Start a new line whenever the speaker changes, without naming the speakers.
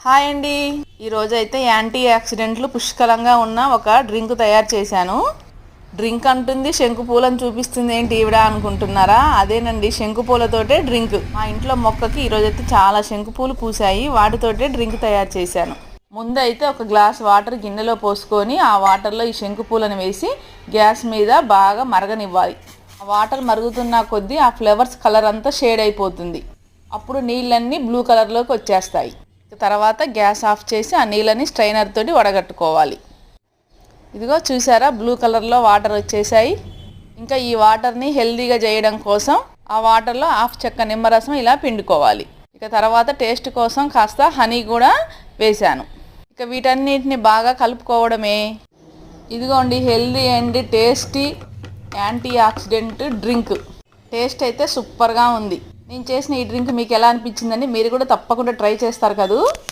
Hi అండి. ఈరోజు అయితే యాంటీ ఆక్సిడెంట్లు పుష్కలంగా ఉన్న ఒక డ్రింక్ తయారు చేశాను. డ్రింక్ అంటుంది శంకు పూలను చూపిస్తుంది ఏంటి ఈవిడ అనుకుంటున్నారా? అదేనండి, శంకు పూలతోటే డ్రింక్. మా ఇంట్లో మొక్కకి ఈరోజైతే చాలా శంకు పూలు పూసాయి, వాటితోటే డ్రింక్ తయారు చేశాను. ముందైతే ఒక గ్లాస్ వాటర్ గిన్నెలో పోసుకొని ఆ వాటర్లో ఈ శంకు పూలను వేసి గ్యాస్ మీద బాగా మరగనివ్వాలి. ఆ వాటర్ మరుగుతున్న కొద్దీ ఆ ఫ్లవర్స్ కలర్ అంతా షేడ్ అయిపోతుంది. అప్పుడు నీళ్ళన్నీ బ్లూ కలర్లోకి వచ్చేస్తాయి. తర్వాత గ్యాస్ ఆఫ్ చేసి ఆ నీళ్ళని స్ట్రైనర్ తోటి వడగట్టుకోవాలి. ఇదిగో చూసారా, బ్లూ కలర్లో వాటర్ వచ్చేసాయి. ఇంకా ఈ వాటర్ని హెల్దీగా చేయడం కోసం ఆ వాటర్లో హాఫ్ చెక్క నిమ్మరసం ఇలా పిండుకోవాలి. ఇక తర్వాత టేస్ట్ కోసం కాస్త హనీ కూడా వేశాను. ఇక వీటన్నిటిని బాగా కలుపుకోవడమే. ఇదిగోండి, healthy and tasty anti oxidant drink. Taste అయితే సూపర్గా ఉంది. నేను చేసిన ఈ డ్రింక్ మీకు ఎలా అనిపించిందండి? మీరు కూడా తప్పకుండా ట్రై చేస్తారు కదూ.